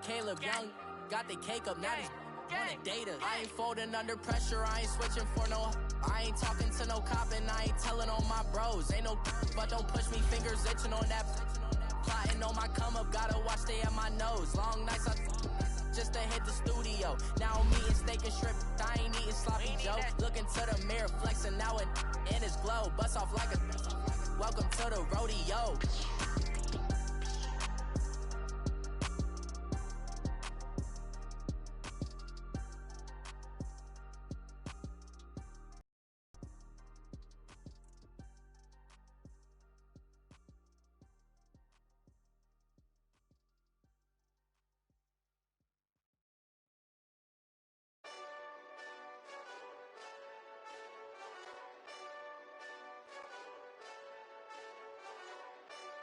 Caleb Young got the cake up, now he's wanting data. I ain't folding under pressure, I ain't switching for no. I ain't talking to no cop and I ain't telling on my bros. Ain't no but don't push me, fingers itching on that. Plotting on my come up, gotta watch stay at my nose. Long nights I just to hit the studio. Now I'm eating steak and shrimp, I ain't eating sloppy Joe. Looking to the mirror, flexing now and in his glow. Bust off like a welcome to the rodeo.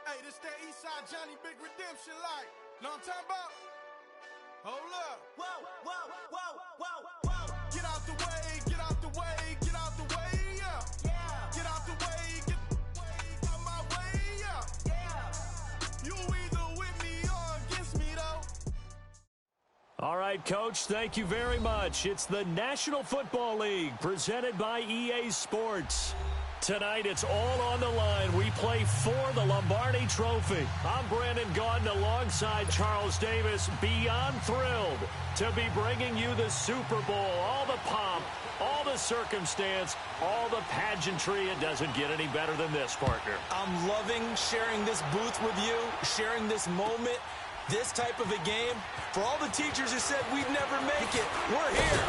Hey, this that Eastside Johnny Big Redemption like. Know what I'm talking about? Hold up. Whoa, whoa, whoa, whoa, whoa. Get out the way, get out the way, get out the way, yeah. Yeah. Get out the way, get out my way, yeah. Yeah. You either with me or against me, though. All right, Coach, thank you very much. It's the National Football League presented by EA Sports. Tonight, it's all on the line. We play for the Lombardi Trophy. I'm Brandon Gaudin alongside Charles Davis. Beyond thrilled to be bringing you the Super Bowl. All the pomp, all the circumstance, all the pageantry. It doesn't get any better than this, partner. I'm loving sharing this booth with you, sharing this moment, this type of a game. For all the teachers who said we'd never make it, we're here.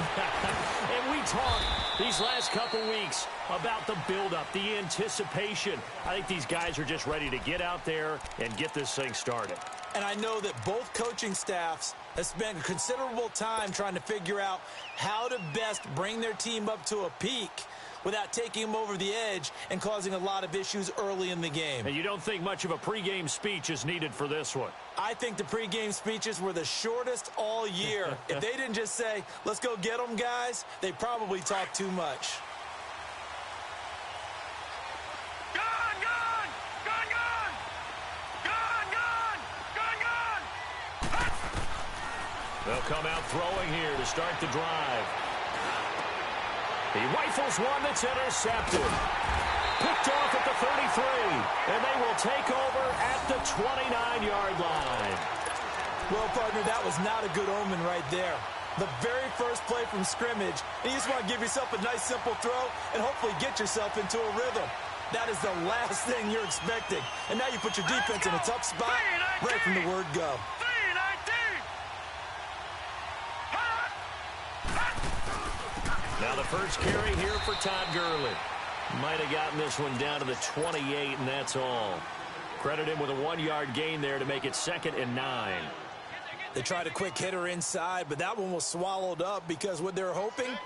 And we talked these last couple weeks about the buildup, the anticipation. I think these guys are just ready to get out there and get this thing started. And I know that both coaching staffs have spent considerable time trying to figure out how to best bring their team up to a peak without taking them over the edge and causing a lot of issues early in the game. And you don't think much of a pregame speech is needed for this one? I think the pregame speeches were the shortest all year. If they didn't just say, let's go get them, guys, they probably talked too much. They'll come out throwing here to start the drive. He rifles one that's intercepted. Picked off at the 33, and they will take over at the 29-yard line. Well, partner, that was not a good omen right there. The very first play from scrimmage, and you just want to give yourself a nice, simple throw and hopefully get yourself into a rhythm. That is the last thing you're expecting. And now you put your defense in a tough spot right from the word go. Now the first carry here for Todd Gurley. Might have gotten this one down to the 28, and that's all. Credit him with a 1-yard gain there to make it 2nd and 9. They tried a quick hitter inside, but that one was swallowed up because what they're hoping,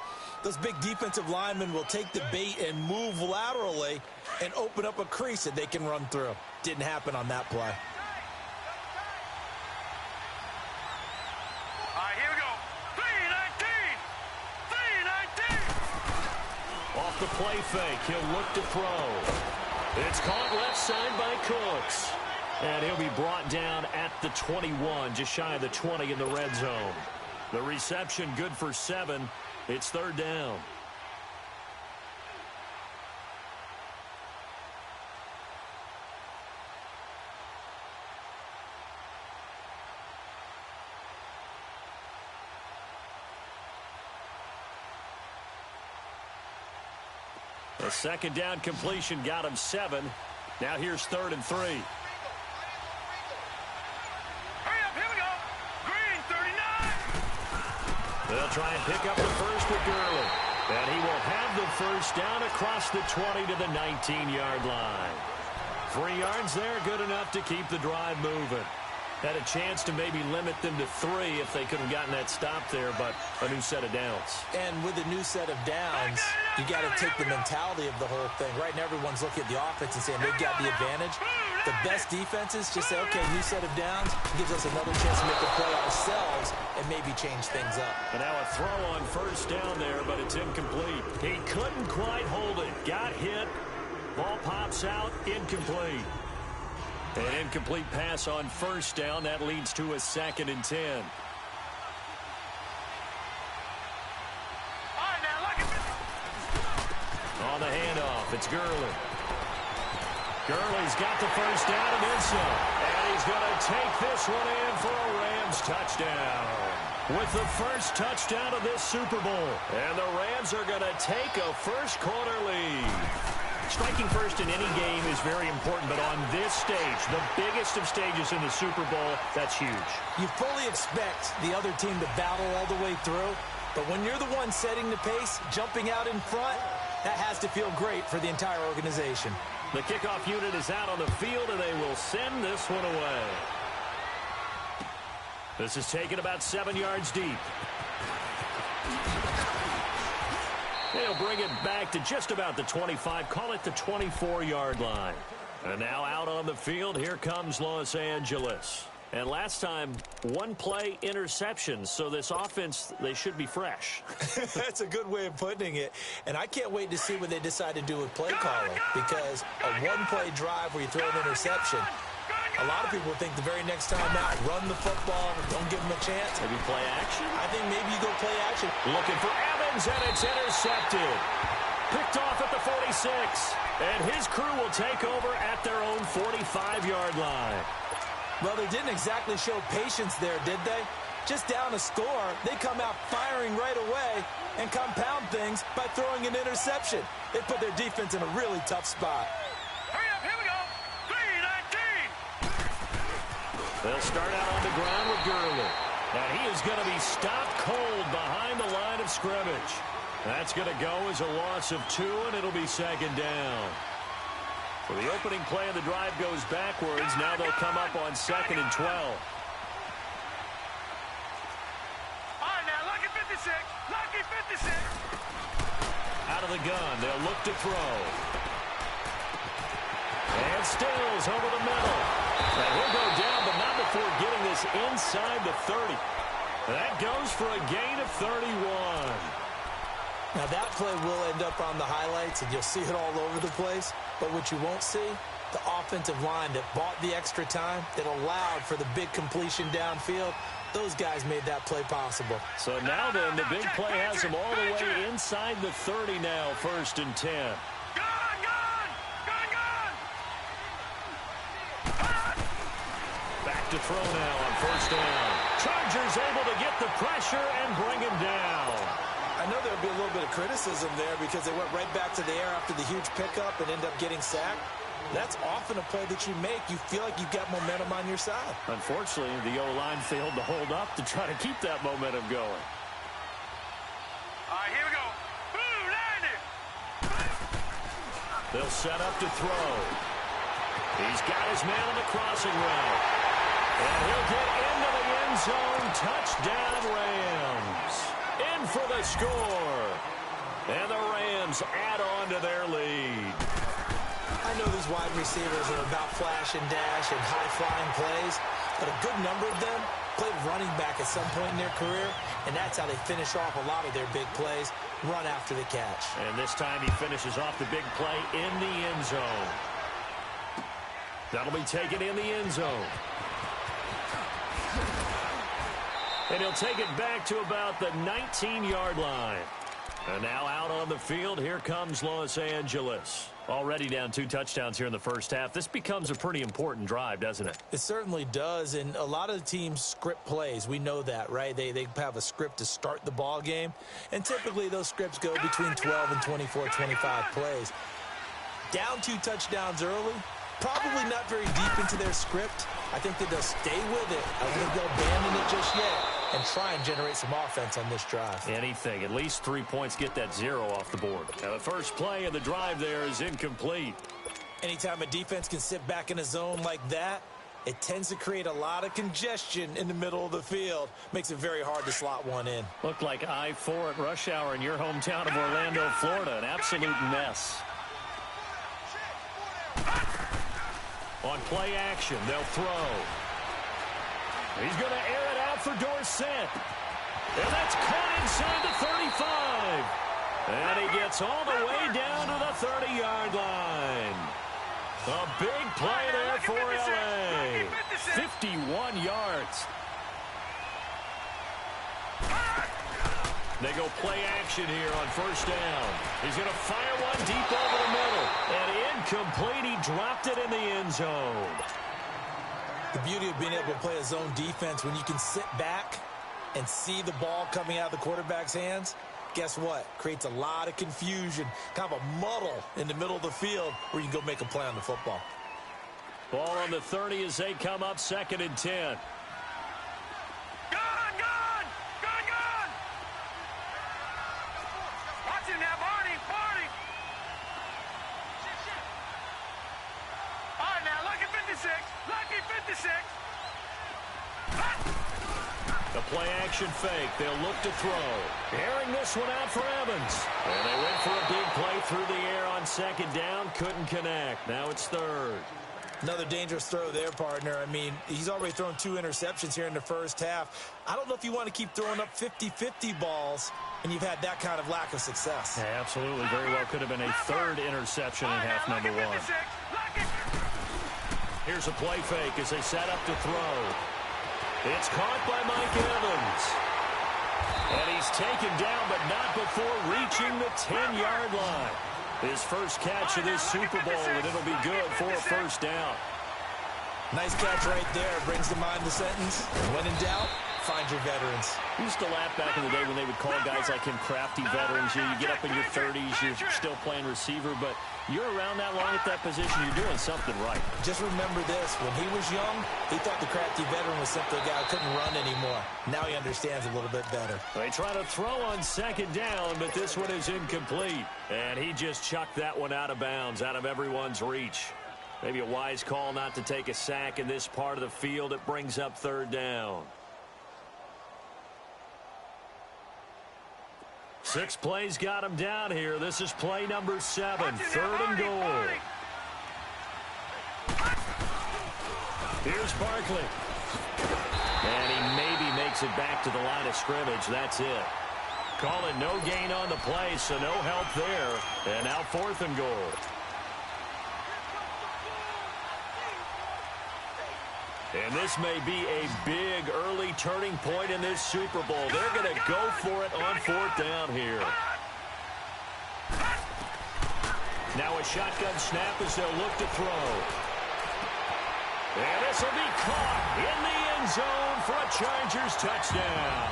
those big defensive linemen will take the bait and move laterally and open up a crease that they can run through. Didn't happen on that play. Off the play fake, he'll look to throw. It's caught left side by Cooks. And he'll be brought down at the 21, just shy of the 20 in the red zone. The reception good for 7. It's 3rd down. A 2nd down completion got him 7. Now here's 3rd and 3. Hurry up, here we go. Green, 39. They'll try and pick up the first with Gurley. And he will have the first down across the 20 to the 19-yard line. 3 yards there, good enough to keep the drive moving. Had a chance to maybe limit them to 3 if they could have gotten that stop there, but a new set of downs. And with a new set of downs, you got to take the mentality of the whole thing. Right now, everyone's looking at the offense and saying they've got the advantage. The best defenses just say, okay, new set of downs gives us another chance to make a play ourselves and maybe change things up. And now a throw on first down there, but it's incomplete. He couldn't quite hold it. Got hit. Ball pops out, incomplete. An incomplete pass on first down. That leads to a 2nd and 10. On the handoff, it's Gurley. Gurley's got the first down and then some. And he's going to take this one in for a Rams touchdown. With the first touchdown of this Super Bowl. And the Rams are going to take a first-quarter lead. Striking first in any game is very important, but on this stage, the biggest of stages in the Super Bowl, that's huge. You fully expect the other team to battle all the way through, but when you're the one setting the pace, jumping out in front, that has to feel great for the entire organization. The kickoff unit is out on the field, and they will send this one away. This is taken about 7 yards deep. They'll bring it back to just about the 25, call it the 24-yard line. And now out on the field, here comes Los Angeles. And last time, one play interception, so this offense, they should be fresh. That's a good way of putting it. And I can't wait to see what they decide to do with play calling, because a one-play drive where you throw an interception, a lot of people think the very next time out, run the football, don't give them a chance. Maybe play action? I think maybe you go play action. Looking for Evans, and it's intercepted. Picked off at the 46. And his crew will take over at their own 45-yard line. Well, they didn't exactly show patience there, did they? Just down a score, they come out firing right away and compound things by throwing an interception. They put their defense in a really tough spot. Hurry up, here we go. 3-19. They'll start out on the ground with Gurley. And he is going to be stopped cold behind the line of scrimmage. That's going to go as a loss of 2, and it'll be 2nd down. So the opening play of the drive goes backwards. Now they'll come up on 2nd and 12. All right, now, lucky 56. Lucky 56. Out of the gun, they'll look to throw. And Stills over the middle. And he'll go down, but not before getting this inside the 30. That goes for a gain of 31. Now, that play will end up on the highlights, and you'll see it all over the place. But what you won't see, the offensive line that bought the extra time, that allowed for the big completion downfield, those guys made that play possible. So now then, the big play has them all the way inside the 30 now, 1st and 10. Back to throw now on 1st down. Chargers able to get the pressure and bring him down. I know there'll be a little bit of criticism there because they went right back to the air after the huge pickup and end up getting sacked. That's often a play that you make. You feel like you've got momentum on your side. Unfortunately, the O-line failed to hold up to try to keep that momentum going. All right, here we go. Blue line it. They'll set up to throw. He's got his man on the crossing route. And he'll get into the end zone. Touchdown, Rams. In for the score. And the Rams add on to their lead. I know these wide receivers are about flash and dash and high-flying plays, but a good number of them played running back at some point in their career, and that's how they finish off a lot of their big plays, run after the catch. And this time he finishes off the big play in the end zone. That'll be taken in the end zone. And he'll take it back to about the 19-yard line. And now out on the field, here comes Los Angeles. Already down 2 touchdowns here in the first half. This becomes a pretty important drive, doesn't it? It certainly does, and a lot of the teams script plays. We know that, right? They have a script to start the ball game, and typically those scripts go between 12 and 24, 25 plays. Down 2 touchdowns early, probably not very deep into their script. I think that they'll stay with it. I don't think they'll abandon it just yet and try and generate some offense on this drive. Anything. At least 3 points, get that 0 off the board. Now the first play of the drive there is incomplete. Anytime a defense can sit back in a zone like that, it tends to create a lot of congestion in the middle of the field. Makes it very hard to slot one in. Looked like I-4 at rush hour in your hometown of Orlando, Florida. An absolute mess. On play action, they'll throw. He's going to air it out for Dorsett. And that's caught inside the 35. And he gets all the way down to the 30-yard line. A big play there for LA. 51 yards. They go play action here on first down. He's going to fire one deep over the middle. And incomplete. He dropped it in the end zone. The beauty of being able to play a zone defense when you can sit back and see the ball coming out of the quarterback's hands, guess what? Creates a lot of confusion, kind of a muddle in the middle of the field where you can go make a play on the football. Ball on the 30 as they come up 2nd and 10. The play-action fake. They'll look to throw. Airing this one out for Evans. And they went for a big play through the air on 2nd down. Couldn't connect. Now it's 3rd. Another dangerous throw there, partner. I mean, he's already thrown 2 interceptions here in the first half. I don't know if you want to keep throwing up 50-50 balls, and you've had that kind of lack of success. Yeah, absolutely. Very well could have been a 3rd interception in half number 1. Here's a play fake as they set up to throw. It's caught by Mike Evans. And he's taken down, but not before reaching the 10-yard line. His first catch of this Super Bowl, and it'll be good for a first down. Nice catch right there. Brings to mind the sentence, when in doubt, find your veterans. We used to laugh back in the day when they would call guys like him crafty veterans. You get up in your 30s, you're still playing receiver, but you're around that long at that position, you're doing something right. Just remember this. When he was young, he thought the crafty veteran was simply a guy who couldn't run anymore. Now he understands a little bit better. They try to throw on 2nd down, but this one is incomplete. And he just chucked that one out of bounds, out of everyone's reach. Maybe a wise call not to take a sack in this part of the field. It brings up 3rd down. 6 plays got him down here. This is play number 7, 3rd and goal. Here's Barkley. And he maybe makes it back to the line of scrimmage. That's it. Calling no gain on the play, so no help there. And now 4th and goal. And this may be a big early turning point in this Super Bowl. They're going to go for it on 4th down here. Now a shotgun snap as they'll look to throw. And this will be caught in the end zone for a Chargers touchdown.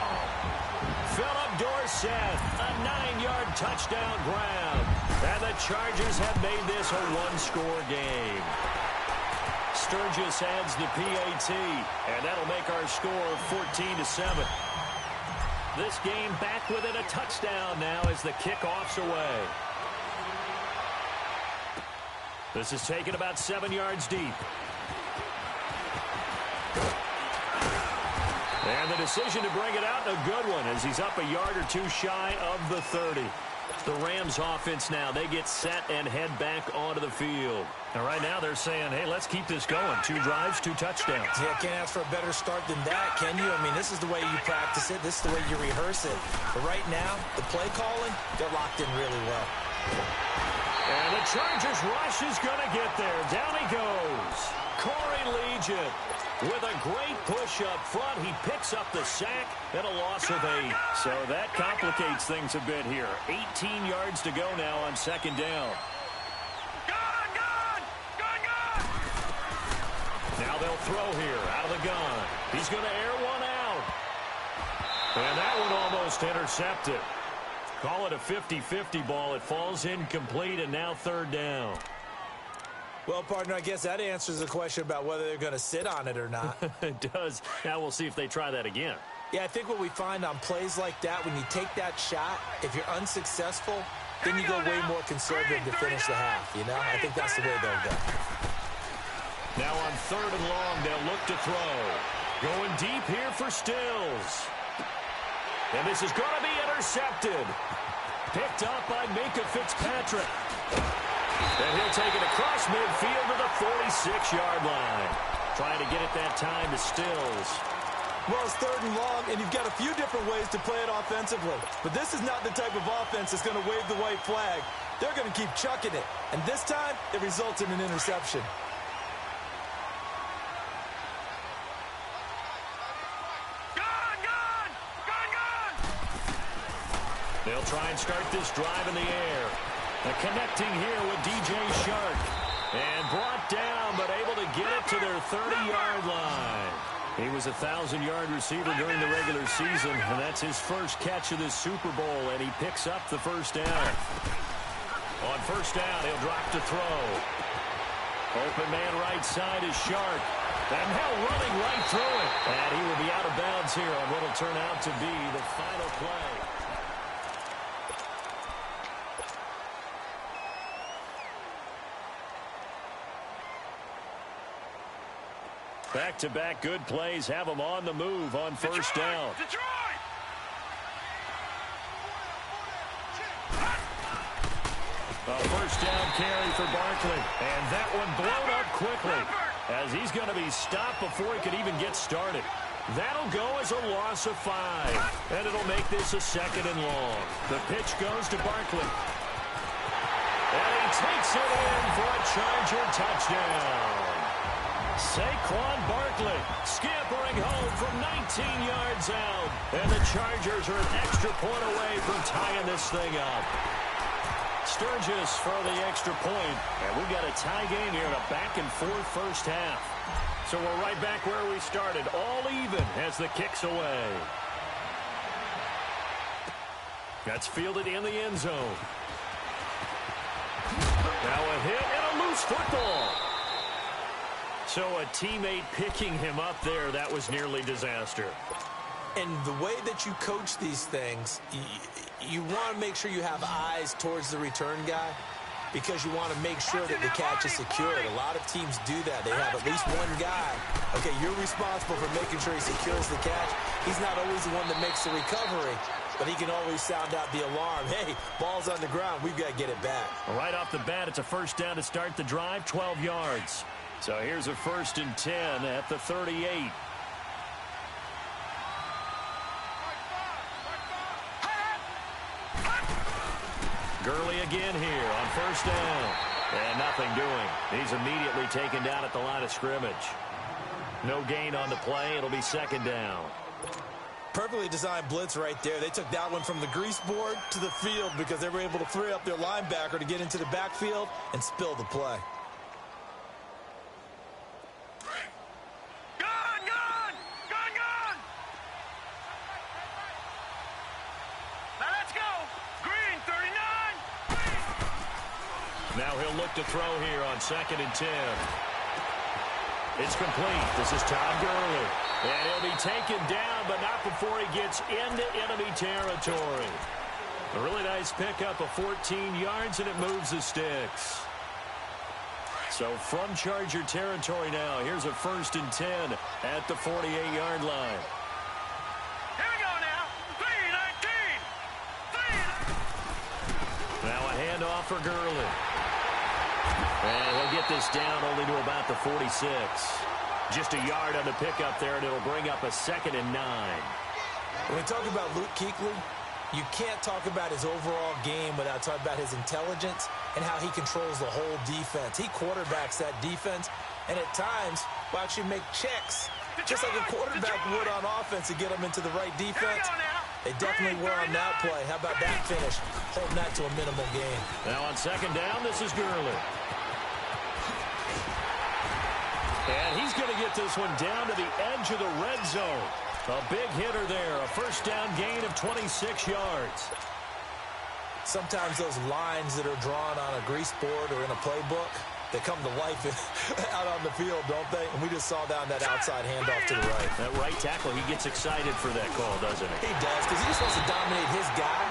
Philip Dorsett, a 9-yard touchdown grab. And the Chargers have made this a 1-score game. Sturgis adds the PAT, and that'll make our score 14-7. This game back within a touchdown now as the kickoff's away. This is taken about 7 yards deep. And the decision to bring it out, a good one, as he's up a yard or 2 shy of the 30. The Rams offense now, they get set and head back onto the field. And right now they're saying, hey, let's keep this going. 2 drives, 2 touchdowns. Yeah, can't ask for a better start than that, can you? I mean, this is the way you practice it. This is the way you rehearse it. But right now, the play calling, they're locked in really well. And the Chargers rush is going to get there. Down he goes. Corey Legion with a great push up front. He picks up the sack and a loss of 8. So that complicates things a bit here. 18 yards to go now on 2nd down. Now they'll throw here out of the gun. He's going to air one out. And that one almost intercepted. Call it a 50-50 ball. It falls incomplete, and now 3rd down. Well, partner, I guess that answers the question about whether they're going to sit on it or not. It does. Now we'll see if they try that again. Yeah, I think what we find on plays like that, when you take that shot, if you're unsuccessful, then you go way more conservative to finish the half, you know? I think that's the way they'll go. Now on 3rd and long, they'll look to throw. Going deep here for Stills. And this is going to be intercepted. Picked up by Minkah Fitzpatrick. And he'll take it across midfield to the 46-yard line. Trying to get it that time to Stills. Well, it's 3rd and long, and you've got a few different ways to play it offensively. But this is not the type of offense that's going to wave the white flag. They're going to keep chucking it. And this time, it results in an interception. They'll try and start this drive in the air. They're connecting here with DJ Shark. And brought down, but able to get it to their 30-yard line. He was a 1,000-yard receiver during the regular season, and that's his first catch of this Super Bowl, and he picks up the first down. On first down, he'll drop to throw. Open man right side is Shark. And now running right through it. And he will be out of bounds here on what will turn out to be the final play. Back-to-back good plays have them on the move on first down. A first down carry for Barkley. And that one blown up quickly as he's going to be stopped before he could even get started. That'll go as a loss of 5. And it'll make this a 2nd and long. The pitch goes to Barkley. And he takes it in for a Charger touchdown. Saquon Barkley scampering home from 19 yards out. And the Chargers are an extra point away from tying this thing up. Sturgis for the extra point. And we've got a tie game here in a back-and-forth first half. So we're right back where we started, all even as the kick's away. That's fielded in the end zone. Now a hit and a loose football. So a teammate picking him up there, that was nearly disaster. And the way that you coach these things, you want to make sure you have eyes towards the return guy because you want to make sure that the catch is secured. A lot of teams do that. They have at least one guy. Okay, you're responsible for making sure he secures the catch. He's not always the one that makes the recovery, but he can always sound out the alarm. Hey, ball's on the ground. We've got to get it back. Right off the bat, it's a first down to start the drive, 12 yards. So here's a 1st and 10 at the 38. Gurley again here on first down. And nothing doing. He's immediately taken down at the line of scrimmage. No gain on the play. It'll be 2nd down. Perfectly designed blitz right there. They took that one from the grease board to the field because they were able to free up their linebacker to get into the backfield and spill the play. Now he'll look to throw here on 2nd and 10. It's complete. This is Todd Gurley. And he'll be taken down, but not before he gets into enemy territory. A really nice pickup of 14 yards, and it moves the sticks. So from Charger territory now, here's a 1st and 10 at the 48-yard line. Here we go now. 3-19. Now a handoff for Gurley. And he'll get this down only to about the 46. Just a yard on the pickup there, and it'll bring up a 2nd and 9. When we talk about Luke Kuechly, you can't talk about his overall game without talking about his intelligence and how he controls the whole defense. He quarterbacks that defense, and at times will actually make checks, just like a quarterback would on offense to get them into the right defense. They definitely were on that play. How about that finish? Holding that to a minimal gain. Now on 2nd down, this is Gurley. And he's going to get this one down to the edge of the red zone. A big hitter there. A first down gain of 26 yards. Sometimes those lines that are drawn on a grease board or in a playbook, they come to life out on the field, don't they? And we just saw down that outside handoff to the right. That right tackle, he gets excited for that call, doesn't he? He does, because he just wants to dominate his guy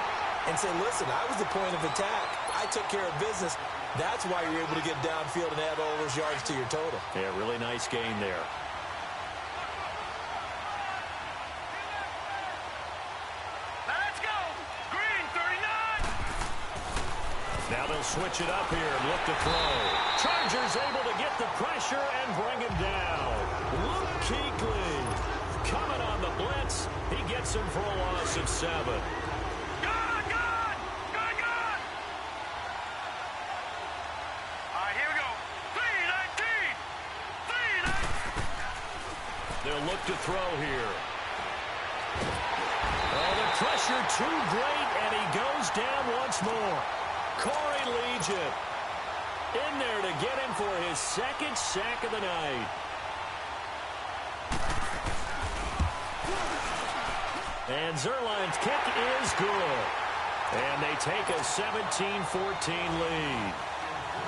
and say, listen, I was the point of attack. I took care of business. That's why you're able to get downfield and add all those yards to your total. Yeah, really nice gain there. Let's go. Green 39. Now they'll switch it up here and look to throw. Chargers able to get the pressure and bring him down. Luke Kuechly coming on the hits. He gets him for a loss of 7. Gone! All right, here we go. 3-19! They'll look to throw here. Oh, the pressure too great, and he goes down once more. Corey leads it. In there to get him for his second sack of the night. And Zerline's kick is good. And they take a 17-14 lead.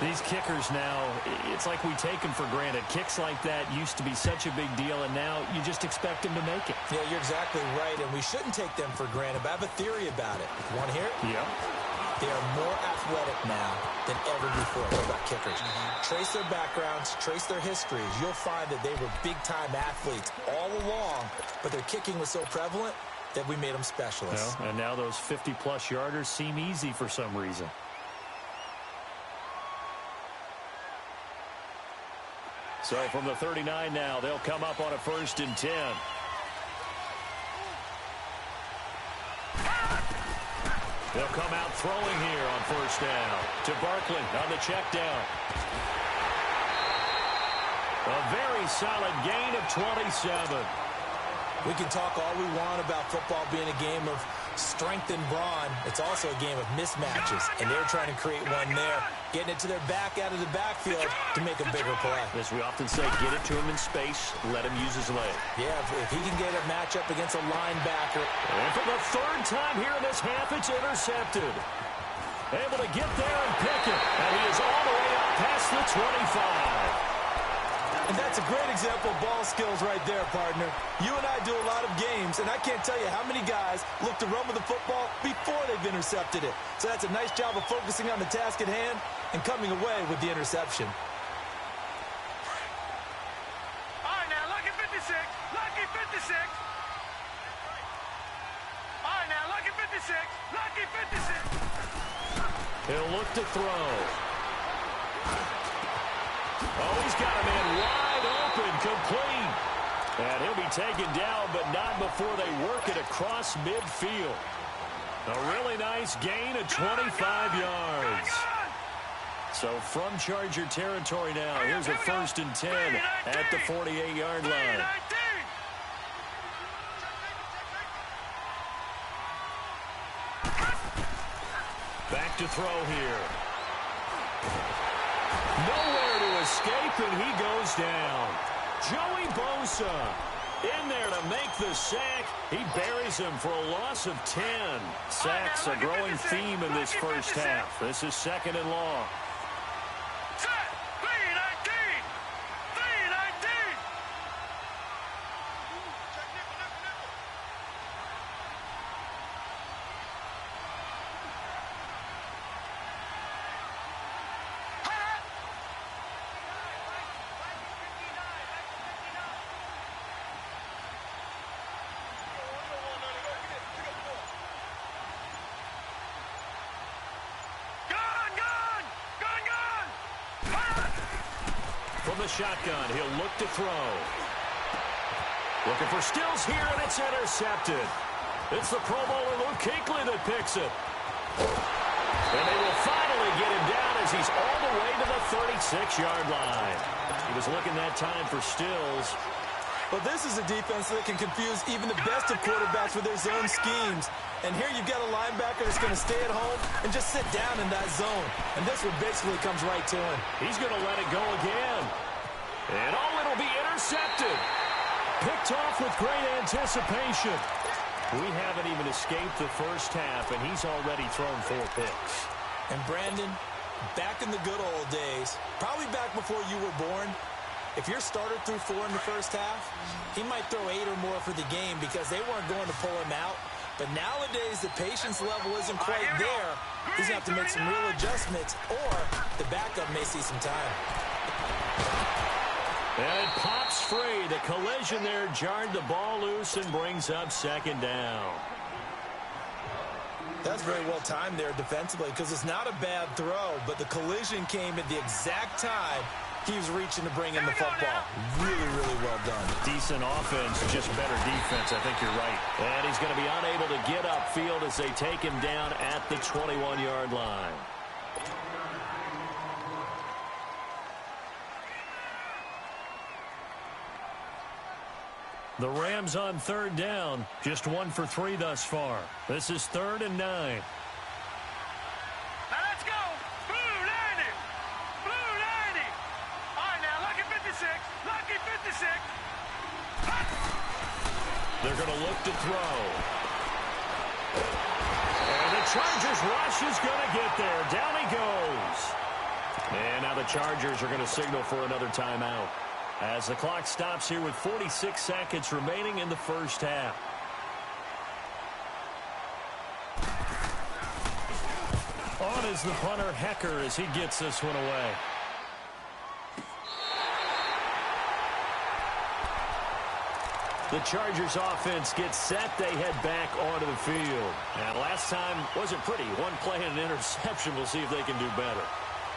These kickers now, it's like we take them for granted. Kicks like that used to be such a big deal, and now you just expect them to make it. Yeah, you're exactly right, and we shouldn't take them for granted, but I have a theory about it. You want to hear it? Yeah. They are more athletic now than ever before. What about kickers? Trace their backgrounds, trace their histories. You'll find that they were big-time athletes all along, but their kicking was so prevalent that we made them specialists. Well, and now those 50-plus yarders seem easy for some reason. So from the 39 now, they'll come up on a 1st and 10. They'll come out throwing here on 1st down. To Barkley on the check down. A very solid gain of 27. We can talk all we want about football being a game of strength and brawn. It's also a game of mismatches, and they're trying to create one there, getting it to their back out of the backfield to make a bigger play. As we often say, get it to him in space, let him use his leg. Yeah, if he can get a matchup against a linebacker. And for the 3rd time here in this half, it's intercepted. Able to get there and pick it, and he is all the way up past the 25. And that's a great example of ball skills right there, partner. You and I do a lot of games, and I can't tell you how many guys look to run with the football before they've intercepted it. So that's a nice job of focusing on the task at hand and coming away with the interception. All right, now, lucky 56. Lucky 56. All right, now, lucky 56. Lucky 56. He'll look to throw. Oh, he's got a man wide open, complete. And he'll be taken down, but not before they work it across midfield. A really nice gain of 25 yards. So from Charger territory now, here's a 1st and 10 at the 48-yard line. Back to throw here. Nowhere to escape, and he goes down. Joey Bosa in there to make the sack. He buries him for a loss of 10. Sacks a growing theme in this first half. This is 2nd and long. From the shotgun, he'll look to throw. Looking for Stills here, and it's intercepted. It's the Pro Bowler Luke Kuechly that picks it. And they will finally get him down as he's all the way to the 36-yard line. He was looking that time for Stills. But this is a defense that can confuse even the best of quarterbacks with their zone schemes. And here you've got a linebacker that's going to stay at home and just sit down in that zone. And this one basically comes right to him. He's going to let it go again. And it'll be intercepted. Picked off with great anticipation. We haven't even escaped the first half, and he's already thrown 4 picks. And Brandon, back in the good old days, probably back before you were born, if your starter threw 4 in the first half, he might throw 8 or more for the game because they weren't going to pull him out. But nowadays, the patience level isn't quite there. He's going to have to make some real adjustments, or the backup may see some time. And it pops free. The collision there jarred the ball loose and brings up 2nd down. That's very well timed there defensively because it's not a bad throw, but the collision came at the exact time He was reaching to bring in the football. Really, really well done. Decent offense, just better defense. I think you're right. And he's going to be unable to get upfield as they take him down at the 21-yard line. The Rams on third down, just 1 for 3 thus far. This is 3rd and 9. They're going to look to throw. And the Chargers rush is going to get there. Down he goes. And now the Chargers are going to signal for another timeout as the clock stops here with 46 seconds remaining in the first half. On is the punter, Hecker, as he gets this one away. The Chargers offense gets set. They head back onto the field. And last time wasn't pretty. One play and an interception. We'll see if they can do better.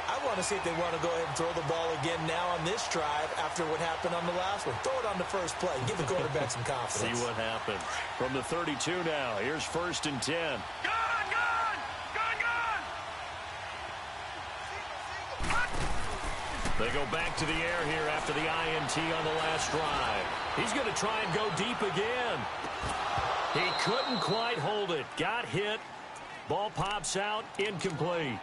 I want to see if they want to go ahead and throw the ball again now on this drive after what happened on the last one. Throw it on the first play. Give the quarterback some confidence. See what happens. From the 32 now, here's 1st and 10. They go back to the air here after the INT on the last drive. He's going to try and go deep again. He couldn't quite hold it. Got hit. Ball pops out. Incomplete.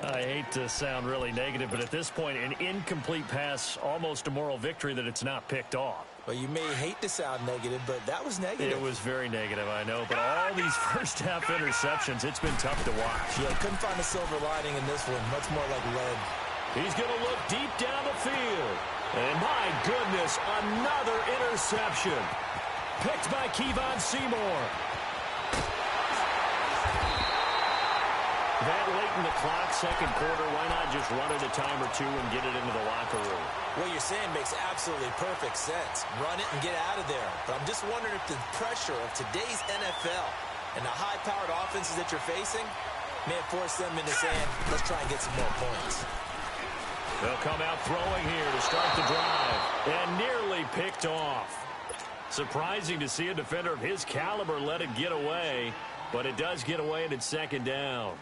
I hate to sound really negative, but at this point, an incomplete pass, almost a moral victory that it's not picked off. Well, you may hate to sound negative, but that was negative. It was very negative, I know. But all these first-half interceptions, it's been tough to watch. Yeah, couldn't find a silver lining in this one. Much more like lead. He's going to look deep down the field. And my goodness, another interception. Picked by Kevon Seymour. That late in the clock, second quarter, why not just run it a time or two and get it into the locker room? What you're saying makes absolutely perfect sense. Run it and get out of there. But I'm just wondering if the pressure of today's NFL and the high-powered offenses that you're facing may have forced them into saying, let's try and get some more points. They'll come out throwing here to start the drive. And nearly picked off. Surprising to see a defender of his caliber let it get away. But it does get away and it's 2nd down.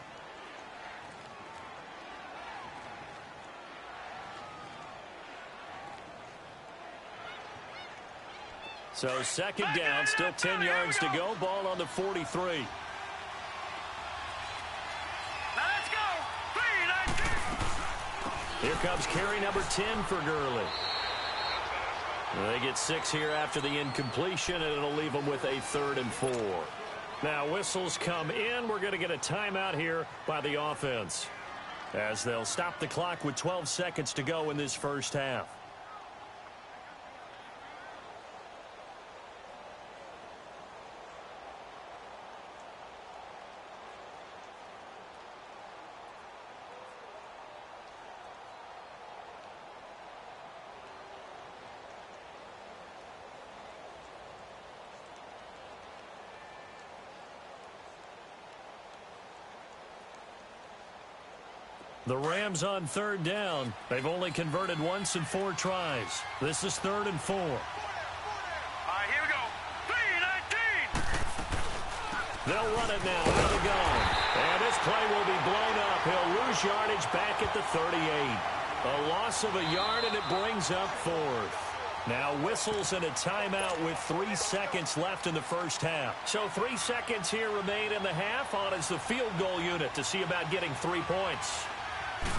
So 2nd down, still 10 yards to go. Ball on the 43. Here comes carry number 10 for Gurley. They get 6 here after the incompletion, and it'll leave them with a 3rd and 4. Now whistles come in. We're going to get a timeout here by the offense as they'll stop the clock with 12 seconds to go in this first half. The Rams on 3rd down. They've only converted once in 4 tries. This is 3rd and 4. All right, here we go. 3-19. They'll run it now out of the gun. And this play will be blown up. He'll lose yardage back at the 38. A loss of a yard, and it brings up 4th. Now whistles and a timeout with 3 seconds left in the first half. So 3 seconds here remain in the half. On is the field goal unit to see about getting 3 points.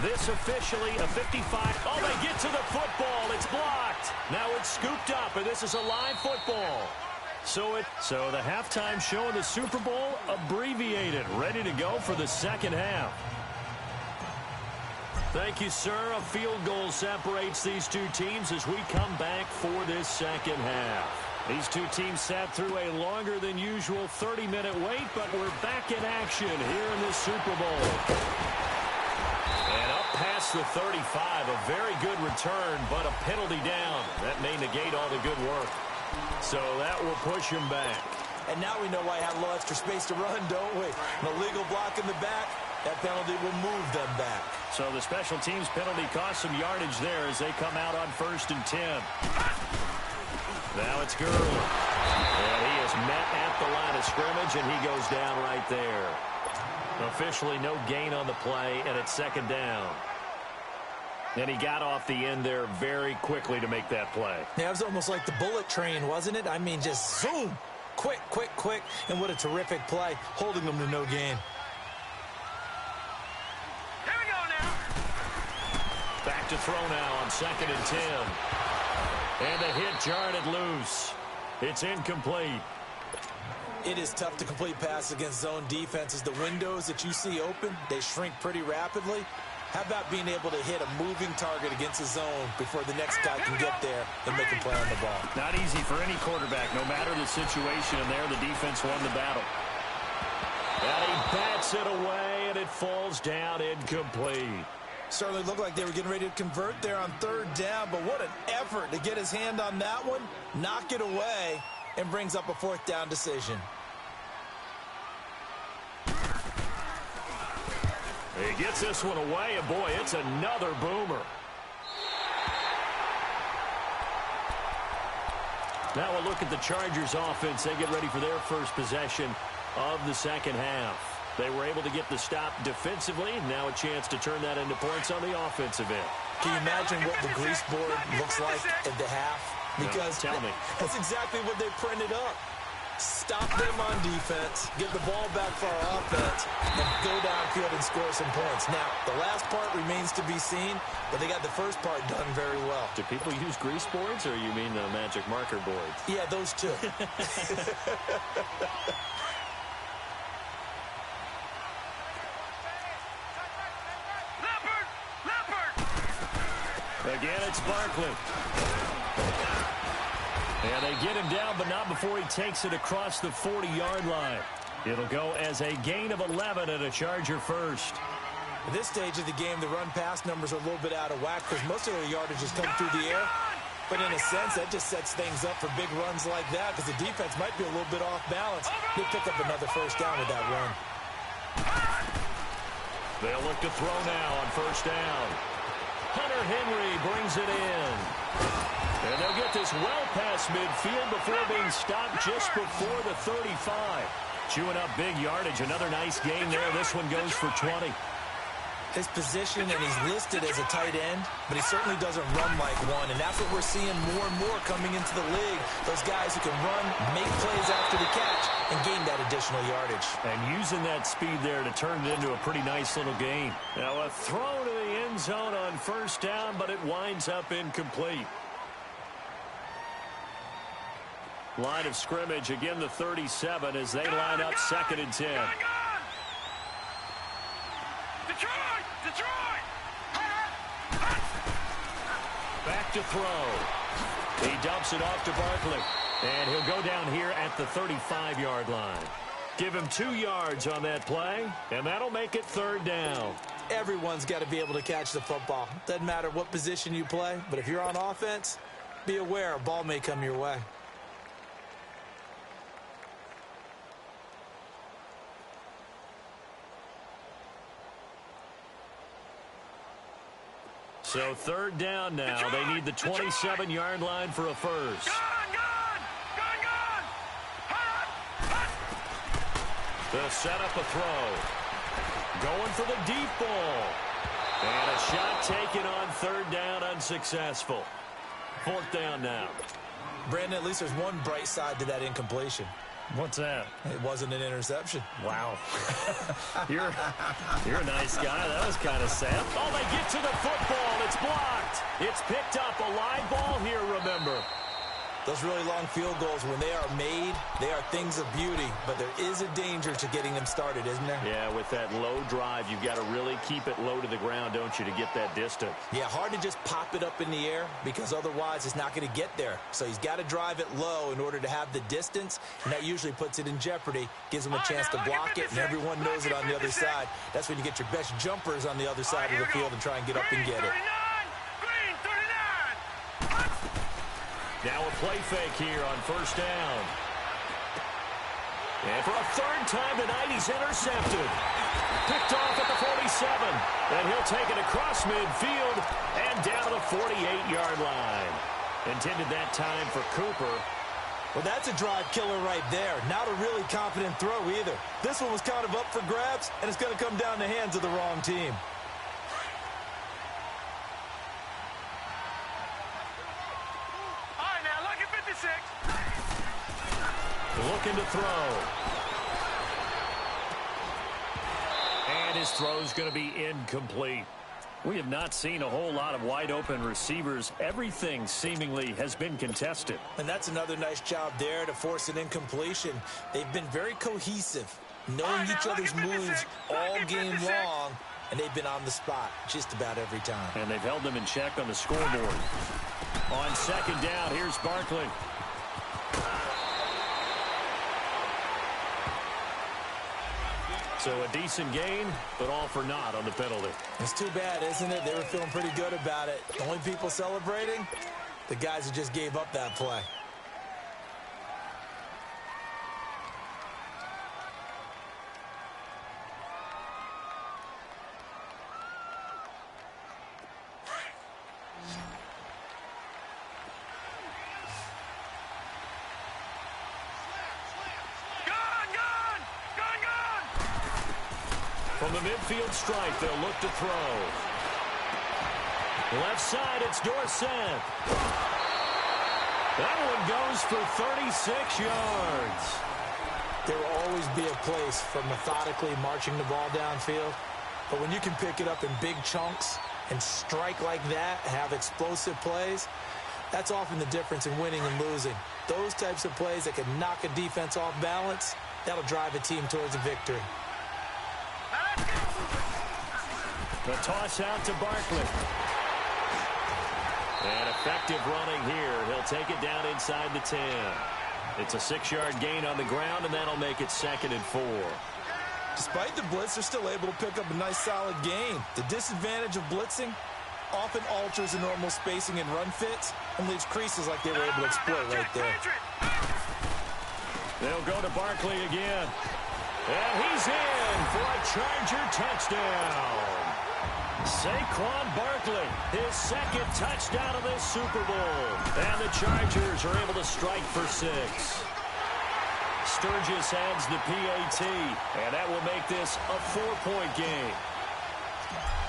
This officially a 55. Oh, they get to the football. It's blocked. Now it's scooped up, and this is a live football. So the halftime show in the Super Bowl abbreviated, ready to go for the second half. Thank you, sir. A field goal separates these two teams as we come back for this second half. These two teams sat through a longer than usual 30-minute wait, but we're back in action here in the Super Bowl. And up past the 35, a very good return, but a penalty down. That may negate all the good work. So that will push him back. And now we know why I have a little extra space to run, don't we? An illegal block in the back. That penalty will move them back. So the special teams penalty cost some yardage there as they come out on 1st and 10. Now it's Gurley. And he is met at the line of scrimmage, and he goes down right there. Officially no gain on the play, and it's 2nd down. And he got off the end there very quickly to make that play. Yeah, it was almost like the bullet train, wasn't it? I mean, just zoom. Quick, quick, quick. And what a terrific play, holding them to no gain. Here we go now. Back to throw now on 2nd and 10. And the hit jarred loose. It's incomplete. It is tough to complete passes against zone defenses. The windows that you see open, they shrink pretty rapidly. How about being able to hit a moving target against a zone before the next guy can get there and make a play on the ball? Not easy for any quarterback, no matter the situation, and there the defense won the battle. And he bats it away, and it falls down incomplete. Certainly looked like they were getting ready to convert there on 3rd down, but what an effort to get his hand on that one, knock it away, and brings up a 4th down decision. He gets this one away, and boy, it's another boomer. Now we'll look at the Chargers offense. They get ready for their first possession of the 2nd half. They were able to get the stop defensively. Now a chance to turn that into points on the offensive end. Can you imagine what the grease board looks like at the half? Because tell me. That's exactly what they printed up. Stop them on defense, get the ball back for our offense, and go downfield and score some points. Now, the last part remains to be seen, but they got the first part done very well. Do people use grease boards, or you mean the magic marker boards? Yeah, those two. Again, it's Barkley. And they get him down, but not before he takes it across the 40-yard line. It'll go as a gain of 11 and a Charger first. At this stage of the game, the run-pass numbers are a little bit out of whack because most of their yardage has come through the air. But in a sense, that just sets things up for big runs like that because the defense might be a little bit off balance. They pick up another 1st down with that run. They'll look to throw now on 1st down. Hunter Henry brings it in. And they'll get this well past midfield before being stopped just before the 35. Chewing up big yardage. Another nice gain there. This one goes for 20. His position, and he's listed as a tight end, but he certainly doesn't run like one, and that's what we're seeing more and more coming into the league. Those guys who can run, make plays after the catch, and gain that additional yardage. And using that speed there to turn it into a pretty nice little gain. Now a throw to the end zone on 1st down, but it winds up incomplete. Line of scrimmage, again the 37 as they line up 2nd and 10. Detroit! Back to throw. He dumps it off to Barkley. And he'll go down here at the 35-yard line. Give him 2 yards on that play, and that'll make it 3rd down. Everyone's got to be able to catch the football. Doesn't matter what position you play, but if you're on offense, be aware a ball may come your way. So 3rd down now. They need the 27-yard line for a first. They'll set up a throw. Going for the deep ball. And a shot taken on 3rd down, unsuccessful. 4th down now. Brandon, at least there's one bright side to that incompletion. What's that? It wasn't an interception. Wow. You're a nice guy. That was kind of sad. Oh, they get to the football. It's blocked. It's picked up. A live ball here, remember. Those really long field goals, when they are made, they are things of beauty. But there is a danger to getting them started, isn't there? Yeah, with that low drive, you've got to really keep it low to the ground, don't you, to get that distance. Yeah, hard to just pop it up in the air because otherwise it's not going to get there. So he's got to drive it low in order to have the distance, and that usually puts it in jeopardy, gives him a chance to block it, and everyone knows it on the other side. That's when you get your best jumpers on the other side of the field and try and get up and get it. Now a play fake here on 1st down. And for a third time tonight, he's intercepted. Picked off at the 47. And he'll take it across midfield and down to the 48-yard line. Intended that time for Cooper. Well, that's a drive killer right there. Not a really confident throw either. This one was kind of up for grabs, and it's going to come down in the hands of the wrong team. All right, now, lucky 56. Looking to throw. And his throw's going to be incomplete. We have not seen a whole lot of wide-open receivers. Everything seemingly has been contested. And that's another nice job there to force an incompletion. They've been very cohesive, knowing each other's moves all game long, and they've been on the spot just about every time. And they've held them in check on the scoreboard. On second down, here's Barkley. So a decent gain, but all for naught on the penalty. It's too bad, isn't it? They were feeling pretty good about it. The only people celebrating, the guys who just gave up that play. From the midfield stripe, they'll look to throw. Left side, it's Dorsett. That one goes for 36 yards. There will always be a place for methodically marching the ball downfield. But when you can pick it up in big chunks and strike like that, have explosive plays, that's often the difference in winning and losing. Those types of plays that can knock a defense off balance, that'll drive a team towards a victory. The toss out to Barkley. And effective running here. He'll take it down inside the 10. It's a 6-yard gain on the ground, and that'll make it 2nd and 4. Despite the blitz, they're still able to pick up a nice solid gain. The disadvantage of blitzing often alters the normal spacing and run fits and leaves creases like they were able to exploit right there. They'll go to Barkley again. And he's in for a Charger touchdown. Saquon Barkley, his 2nd touchdown of this Super Bowl. And the Chargers are able to strike for 6. Sturgis adds the PAT, and that will make this a 4-point game.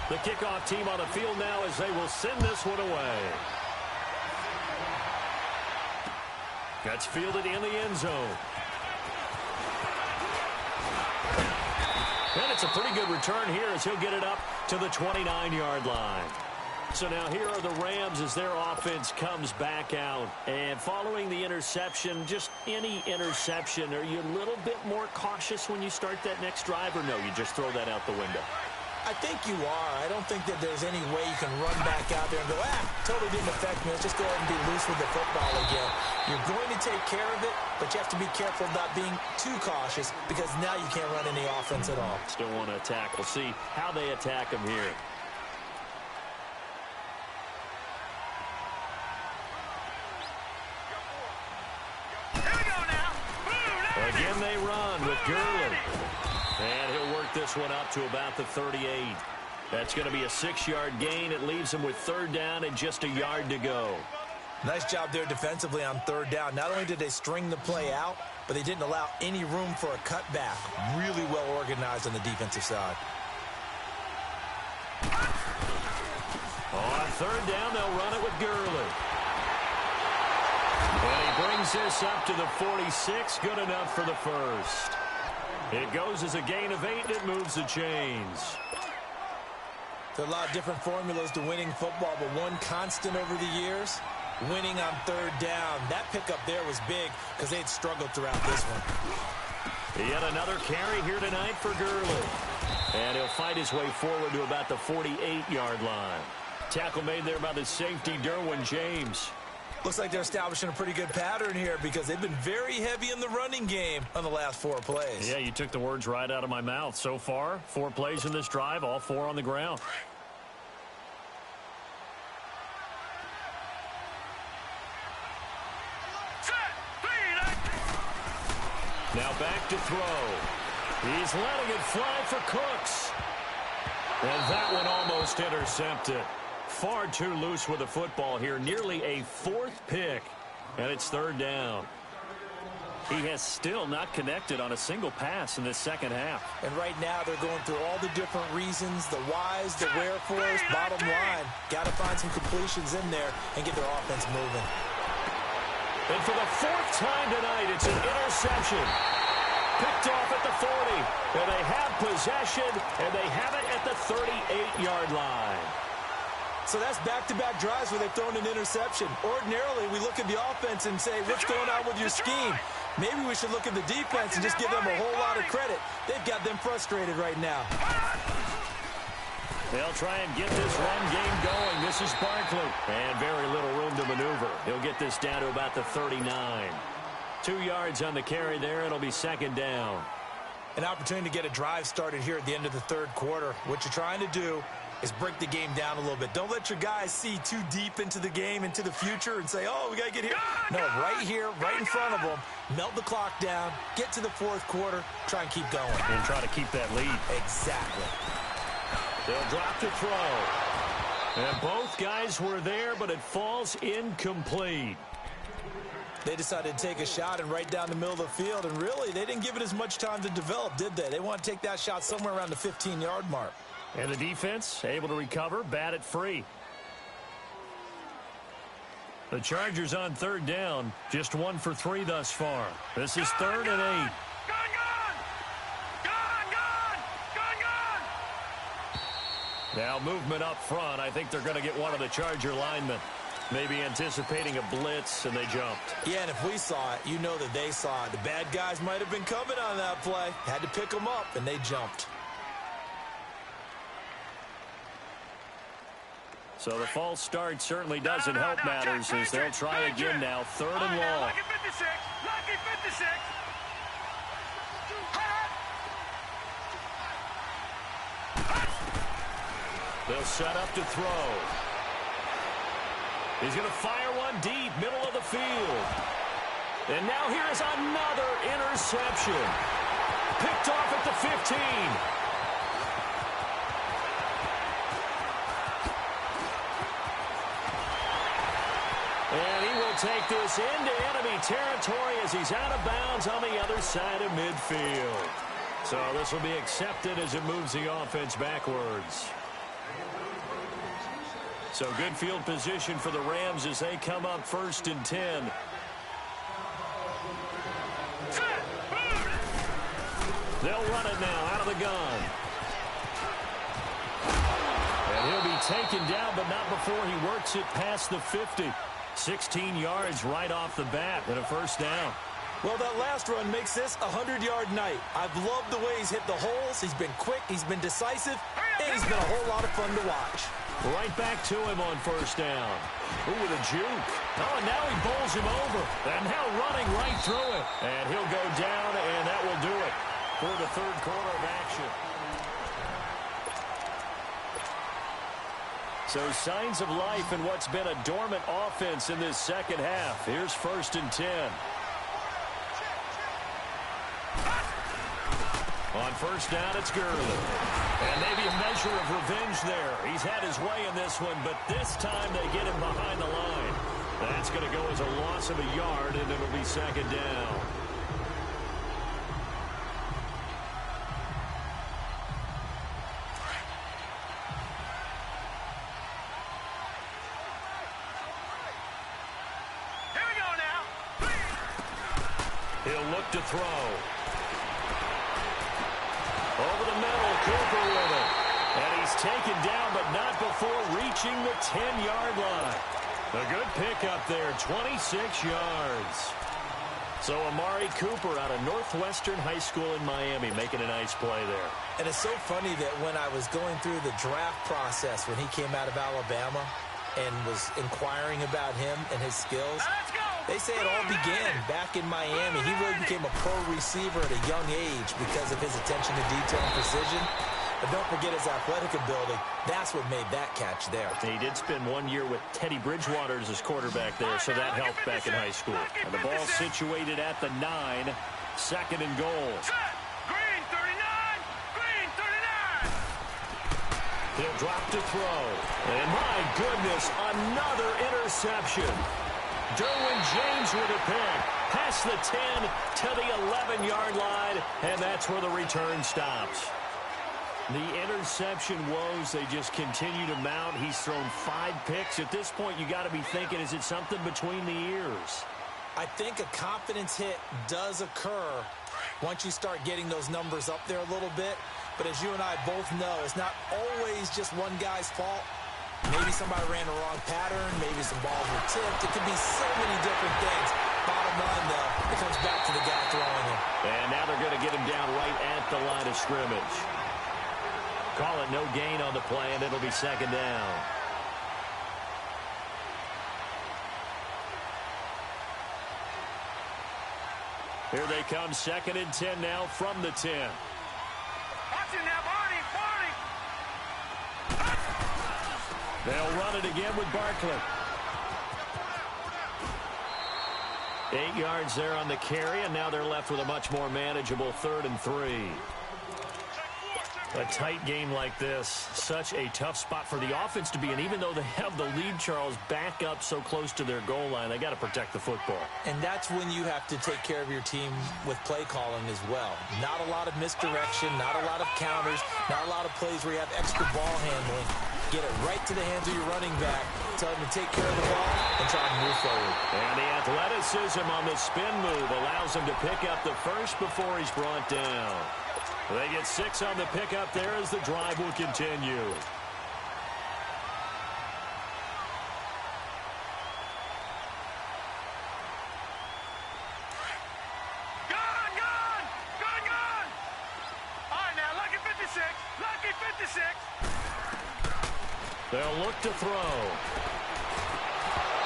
The kickoff team on the field now as they will send this one away. That's fielded in the end zone. And it's a pretty good return here as he'll get it up to the 29-yard line. So now here are the Rams as their offense comes back out. And following the interception, just any interception, are you a little bit more cautious when you start that next drive, or no, you just throw that out the window? I think you are. I don't think that there's any way you can run back out there and go, totally didn't affect me. Let's just go ahead and be loose with the football again. You're going to take care of it, but you have to be careful not being too cautious because now you can't run any offense at all. Still want to attack. We'll see how they attack him here. Again they run with Gurley. And he'll work this one up to about the 38. That's going to be a 6-yard gain. It leaves him with 3rd down and just a yard to go. Nice job there defensively on 3rd down. Not only did they string the play out, but they didn't allow any room for a cutback. Really well organized on the defensive side. On 3rd down, they'll run it with Gurley. And he brings this up to the 46. Good enough for the first. It goes as a gain of 8, and it moves the chains. There are a lot of different formulas to winning football, but one constant over the years, winning on 3rd down. That pickup there was big because they had struggled throughout this one. Yet another carry here tonight for Gurley. And he'll fight his way forward to about the 48-yard line. Tackle made there by the safety, Derwin James. Looks like they're establishing a pretty good pattern here because they've been very heavy in the running game on the last 4 plays. Yeah, you took the words right out of my mouth. So far, 4 plays in this drive, all 4 on the ground. Now back to throw. He's letting it fly for Cooks. And that one almost intercepted. Far too loose with the football here. Nearly a fourth pick. And it's third down. He has still not connected on a single pass in this second half. And right now they're going through all the different reasons, the whys, the wherefores. Bottom line, got to find some completions in there and get their offense moving. And for the fourth time tonight, it's an interception. Picked off at the 40. And they have possession, and they have it at the 38-yard line. So that's back-to-back drives where they've thrown an interception. Ordinarily, we look at the offense and say, what's going on with your scheme? Maybe we should look at the defense and just give them a whole lot of credit. They've got them frustrated right now. They'll try and get this run game going. This is Barkley. And very little room to maneuver. He'll get this down to about the 39. 2 yards on the carry there. It'll be second down. An opportunity to get a drive started here at the end of the third quarter. What you're trying to do is break the game down a little bit. Don't let your guys see too deep into the game, into the future, and say, oh, we got to get here. No, right here, right in front of them, melt the clock down, get to the fourth quarter, try and keep going. And try to keep that lead. Exactly. They'll drop to throw. And both guys were there, but it falls incomplete. They decided to take a shot and right down the middle of the field, and really, they didn't give it as much time to develop, did they? They want to take that shot somewhere around the 15-yard mark. And the defense able to recover, bat it free. The Chargers on third down, just 1 for 3 thus far. This is 3rd and 8. Gone! Now movement up front. I think they're going to get one of the Charger linemen. Maybe anticipating a blitz, and they jumped. Yeah, and if we saw it, you know that they saw it. The bad guys might have been coming on that play. Had to pick them up, and they jumped. So the false start certainly doesn't help matters as they'll try again now. 3rd and long. Lucky 56. Lucky 56. They'll set up to throw. He's going to fire one deep, middle of the field. And now here's another interception. Picked off at the 15. And he will take this into enemy territory as he's out of bounds on the other side of midfield. So this will be accepted as it moves the offense backwards. So good field position for the Rams as they come up 1st and 10. They'll run it now out of the gun. And he'll be taken down, but not before he works it past the 50. 16 yards right off the bat and a first down. Well, that last run makes this a 100-yard night. I've loved the way he's hit the holes. He's been quick, he's been decisive, and he's been a whole lot of fun to watch. Right back to him on first down. Ooh, with a juke. Oh, and now he bowls him over. And now running right through it. And he'll go down, and that will do it for the third quarter of action. So signs of life in what's been a dormant offense in this second half. Here's 1st and 10. On first down, it's Gurley. And maybe a measure of revenge there. He's had his way in this one, but this time they get him behind the line. That's going to go as a loss of a yard, and it'll be second down. Here we go now. He'll look to throw. Over the middle, Cooper with it. And he's taken down, but not before reaching the 10-yard line. A good pickup there, 26 yards. So Amari Cooper out of Northwestern High School in Miami making a nice play there. And it's so funny that when I was going through the draft process when he came out of Alabama and was inquiring about him and his skills, they say it all began back in Miami. He really became a pro receiver at a young age because of his attention to detail and precision. But don't forget his athletic ability. That's what made that catch there. He did spend 1 year with Teddy Bridgewater as his quarterback there, so that helped back in high school. And the ball situated at the 9. Second and goal. Set. Green 39. Green 39. He'll drop to throw. And my goodness, another interception. Derwin James with a pick. Past the 10 to the 11-yard line, and that's where the return stops. The interception woes, they just continue to mount. He's thrown 5 picks. At this point, you got to be thinking, is it something between the ears? I think a confidence hit does occur once you start getting those numbers up there a little bit. But as you and I both know, it's not always just one guy's fault. Maybe somebody ran the wrong pattern. Maybe some balls were tipped. It could be so many different things. Bottom line, though, it comes back to the guy throwing him. And now they're going to get him down right at the line of scrimmage. Call it no gain on the play, and it'll be second down. Here they come, second and 10 now from the 10. Watch it now, Barney. They'll run it again with Barkley. 8 yards there on the carry, and now they're left with a much more manageable 3rd and 3. A tight game like this, such a tough spot for the offense to be in. Even though they have the lead, Charles, back up so close to their goal line, they got to protect the football. And that's when you have to take care of your team with play calling as well. Not a lot of misdirection, not a lot of counters, not a lot of plays where you have extra ball handling. Get it right to the hands of your running back. Tell him to take care of the ball and try to move forward. And the athleticism on the spin move allows him to pick up the first before he's brought down. They get 6 on the pickup there as the drive will continue. Gone! All right, now, lucky 56. Lucky 56. They'll look to throw.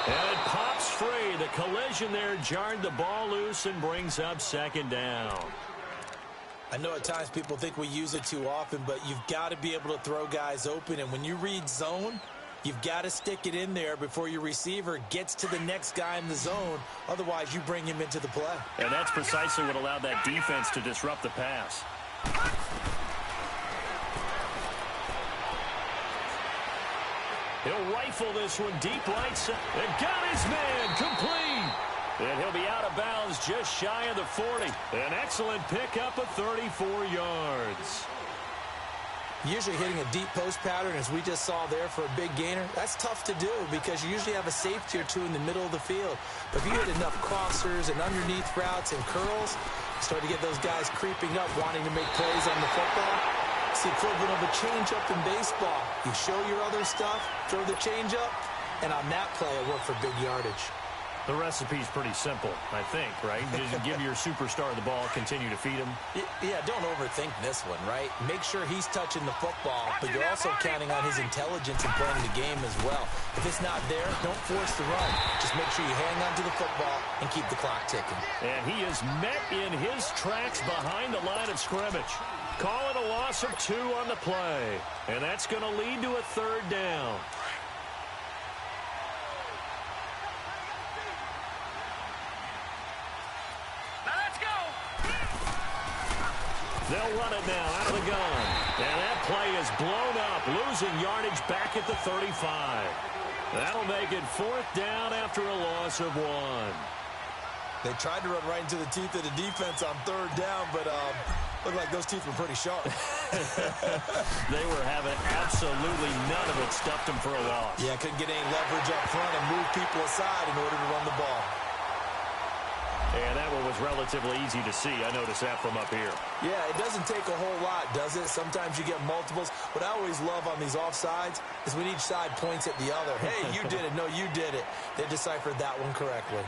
And it pops free. The collision there jarred the ball loose and brings up second down. I know at times people think we use it too often, but you've got to be able to throw guys open. And when you read zone, you've got to stick it in there before your receiver gets to the next guy in the zone. Otherwise, you bring him into the play. And that's precisely what allowed that defense to disrupt the pass. He'll rifle this one deep right side. And got his man complete. And he'll be out of bounds just shy of the 40. An excellent pickup of 34 yards. Usually hitting a deep post pattern, as we just saw there for a big gainer, that's tough to do because you usually have a safety or two in the middle of the field. But if you hit enough crossers and underneath routes and curls, you start to get those guys creeping up, wanting to make plays on the football. It's the equivalent of a changeup in baseball. You show your other stuff, throw the changeup, and on that play, it worked for big yardage. The recipe's pretty simple, I think, right? Just give your superstar the ball, continue to feed him. Yeah, don't overthink this one, right? Make sure he's touching the football, but you're also counting on his intelligence in playing the game as well. If it's not there, don't force the run. Just make sure you hang on to the football and keep the clock ticking. And he is met in his tracks behind the line of scrimmage. Call it a loss of 2 on the play. And that's going to lead to a 3rd down. They'll run it now out of the gun. And that play is blown up, losing yardage back at the 35. That'll make it 4th down after a loss of 1. They tried to run right into the teeth of the defense on 3rd down, but looked like those teeth were pretty sharp. They were having absolutely none of it, stuffed them for a loss. Yeah, couldn't get any leverage up front and move people aside in order to run the ball. And that one was relatively easy to see. I noticed that from up here. Yeah, it doesn't take a whole lot, does it? Sometimes you get multiples. What I always love on these offsides is when each side points at the other. Hey, you did it. No, you did it. They deciphered that one correctly.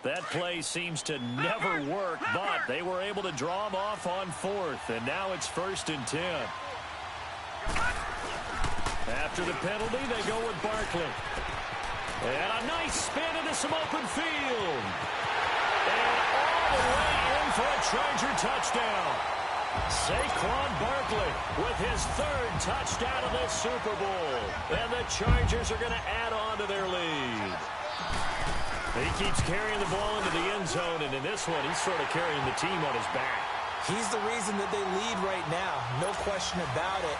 That play seems to never work, but they were able to draw him off on 4th, and now it's 1st and 10. After the penalty, they go with Barkley. And a nice spin into some open field. And all the way in for a Charger touchdown. Saquon Barkley with his third touchdown of this Super Bowl. And the Chargers are going to add on to their lead. He keeps carrying the ball into the end zone, and in this one, he's sort of carrying the team on his back. He's the reason that they lead right now. No question about it.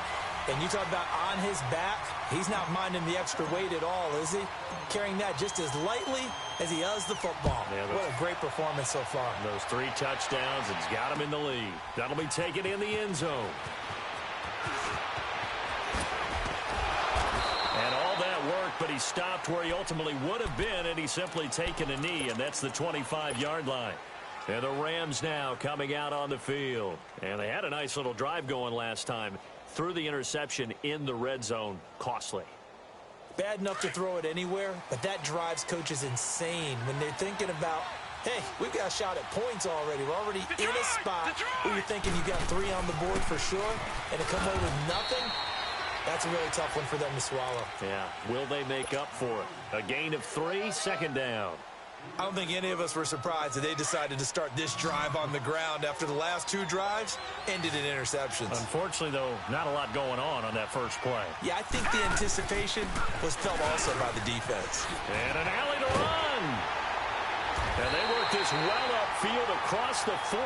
And you talk about on his back, he's not minding the extra weight at all, is he? Carrying that just as lightly as he does the football. Yeah, what a great performance so far. Those 3 touchdowns, it's got him in the lead. That'll be taken in the end zone. And all that work, but he stopped where he ultimately would have been, and he's simply taken a knee, and that's the 25-yard line. And the Rams now coming out on the field. And they had a nice little drive going last time. Threw the interception in the red zone. Costly. Bad enough to throw it anywhere, but that drives coaches insane when they're thinking about, hey, we've got a shot at points already. We're already in a spot where you're thinking you got 3 on the board for sure, and to come away with nothing, that's a really tough one for them to swallow. Yeah, will they make up for it? A gain of 3, second down. I don't think any of us were surprised that they decided to start this drive on the ground after the last 2 drives ended in interceptions. Unfortunately, though, not a lot going on that first play. Yeah, I think the anticipation was felt also by the defense. And an alley to run. And they work this well upfield across the 45.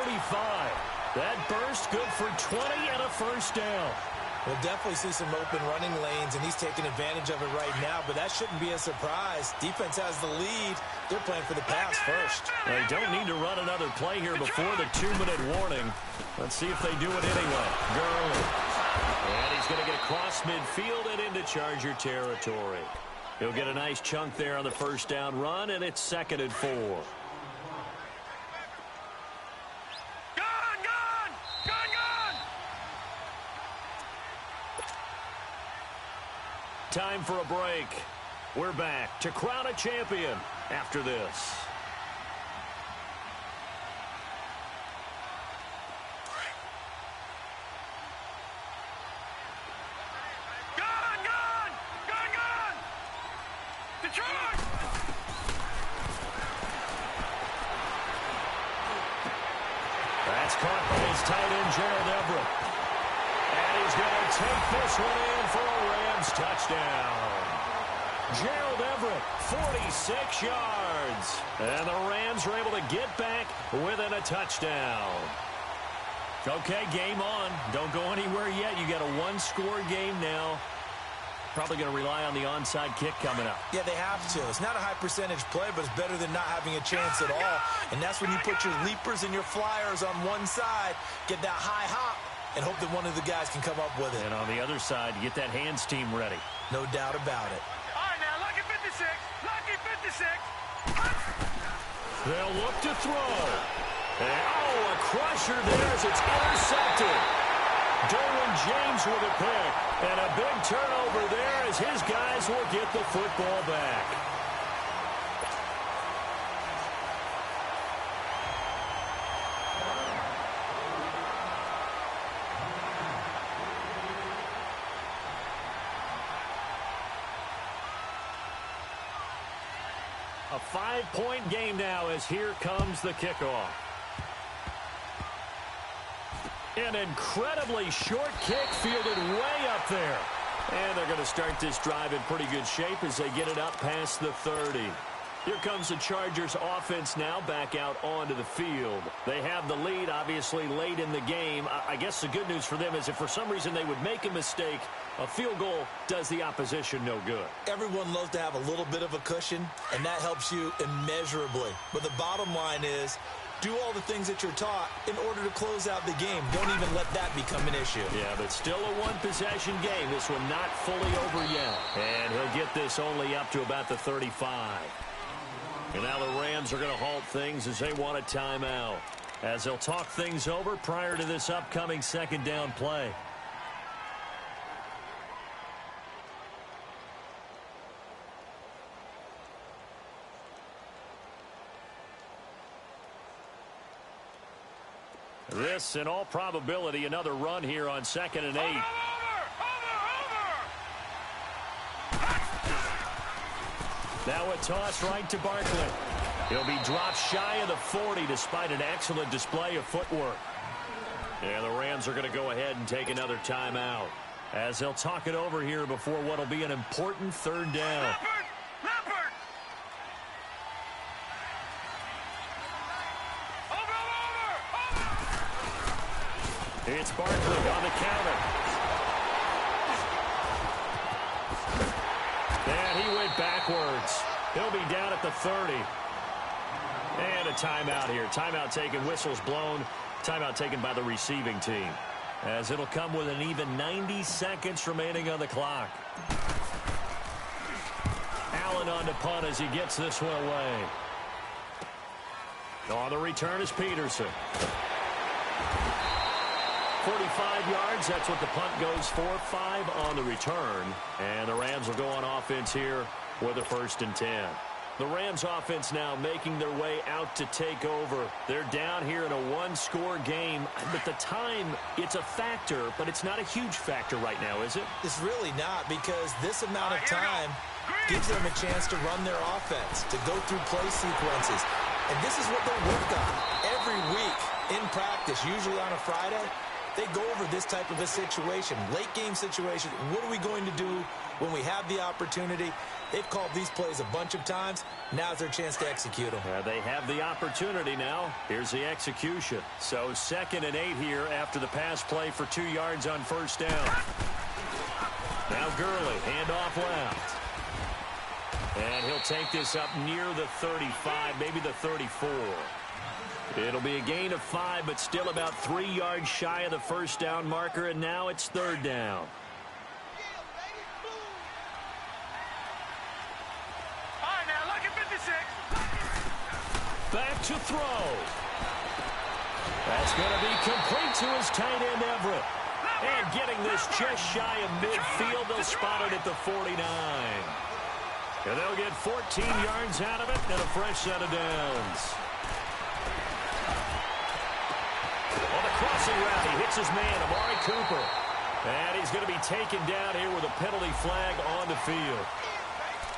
That burst good for 20 and a first down. We'll definitely see some open running lanes, and he's taking advantage of it right now, but that shouldn't be a surprise. Defense has the lead. They're playing for the pass first. They don't need to run another play here before the 2-minute warning. Let's see if they do it anyway. Gurley. And he's going to get across midfield and into Charger territory. He'll get a nice chunk there on the first down run, and it's 2nd and 4. Time for a break. We're back to crown a champion after this. Gun! Detroit! That's caught by his tight end, Gerald Everett. And he's going to take this one in for a Rams touchdown. Gerald Everett, 46 yards. And the Rams are able to get back within a touchdown. Okay, game on. Don't go anywhere yet. You got a 1-score game now. Probably going to rely on the onside kick coming up. Yeah, they have to. It's not a high percentage play, but it's better than not having a chance at all. And that's when you put your leapers and your flyers on one side, get that high hop, and hope that one of the guys can come up with it. And on the other side, get that hands team ready. No doubt about it. All right, now, lucky 56. Lucky 56. They'll look to throw. And, a crusher there as it's intercepted. Derwin James with a pick. And a big turnover there as his guys will get the football back. A 5-point game now as here comes the kickoff. An incredibly short kick fielded way up there. And they're going to start this drive in pretty good shape as they get it up past the 30. Here comes the Chargers offense now back out onto the field. They have the lead, obviously, late in the game. I guess the good news for them is if for some reason they would make a mistake, a field goal does the opposition no good. Everyone loves to have a little bit of a cushion, and that helps you immeasurably. But the bottom line is, do all the things that you're taught in order to close out the game. Don't even let that become an issue. Yeah, but still a one-possession game. This one not fully over yet. And he'll get this only up to about the 35. And now the Rams are going to halt things as they want a timeout, as they'll talk things over prior to this upcoming second down play. This, in all probability, another run here on 2nd and 8. Over! Now a toss right to Barkley. He'll be dropped shy of the 40 despite an excellent display of footwork. And the Rams are going to go ahead and take another timeout as they'll talk it over here before what will be an important third down. Leopard! Over! It's Barkley on the counter. And he went backwards. He'll be down at the 30. And a timeout here. Timeout taken, whistles blown. Timeout taken by the receiving team, as it'll come with an even 90 seconds remaining on the clock. Allen on to punt as he gets this one away. On the return is Peterson. 45 yards, that's what the punt goes for. 5 on the return. And the Rams will go on offense here with a 1st and 10. The Rams offense now making their way out to take over. They're down here in a one-score game. But the time, it's a factor, but it's not a huge factor right now, is it? It's really not, because this amount of time gives them a chance to run their offense, to go through play sequences. And this is what they work on every week in practice, usually on a Friday. They go over this type of a situation, late game situation. What are we going to do when we have the opportunity? They've called these plays a bunch of times. Now's their chance to execute them. They have the opportunity now. Here's the execution. So 2nd and 8 here after the pass play for 2 yards on 1st down. Now Gurley, handoff left. And he'll take this up near the 35, maybe the 34. It'll be a gain of 5, but still about 3 yards shy of the 1st down marker, and now it's 3rd down. All right, now, lucky 56. Back to throw. That's going to be complete to his tight end, Everett. And getting this just shy of midfield, they'll spot it at the 49. And they'll get 14 yards out of it and a fresh set of downs. On the crossing route, he hits his man, Amari Cooper. And he's going to be taken down here with a penalty flag on the field.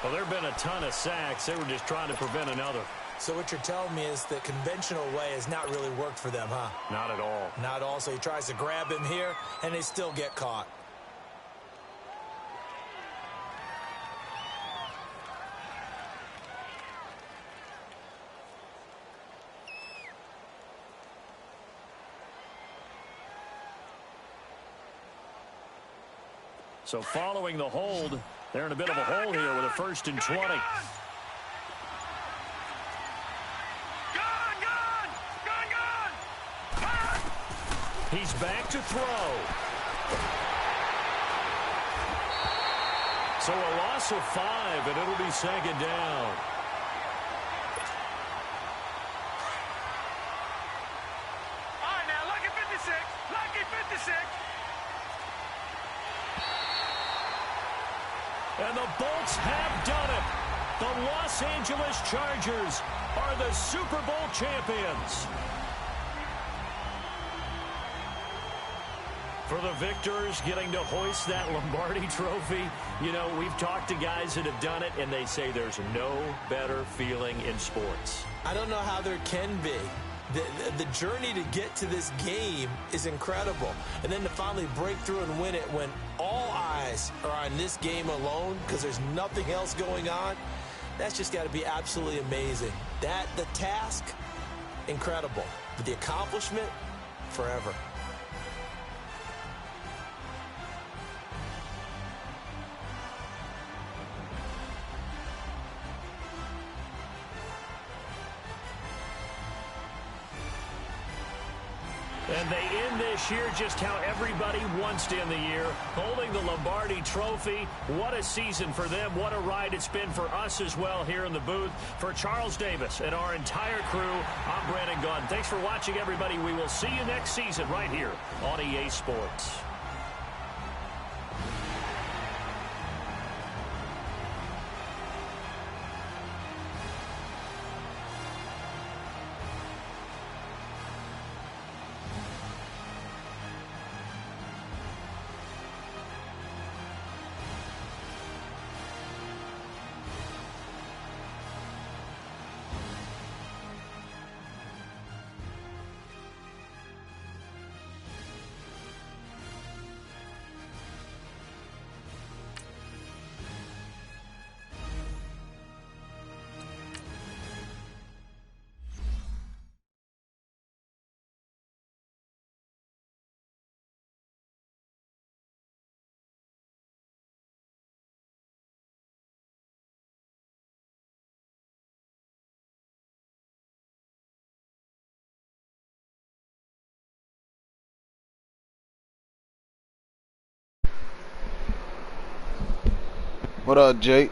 Well, there have been a ton of sacks. They were just trying to prevent another. So what you're telling me is the conventional way has not really worked for them, huh? Not at all. Not at all. So he tries to grab him here, and they still get caught. So following the hold, they're in a bit of a hole here with a 1st and 20. Gun! He's back to throw. So a loss of 5, and it'll be 2nd down. All right, now, lucky 56. Lucky 56. And the Bolts have done it. The Los Angeles Chargers are the Super Bowl champions. For the victors getting to hoist that Lombardi trophy, you know, we've talked to guys that have done it, and they say there's no better feeling in sports. I don't know how there can be. The journey to get to this game is incredible. And then to finally break through and win it when all eyes are on this game alone because there's nothing else going on, that's just got to be absolutely amazing. The task, incredible. But the accomplishment, forever. And they end this year just how everybody wants to end the year, holding the Lombardi trophy. What a season for them. What a ride it's been for us as well here in the booth. For Charles Davis and our entire crew, I'm Brandon Gaudin. Thanks for watching, everybody. We will see you next season right here on EA Sports. What up, Jake?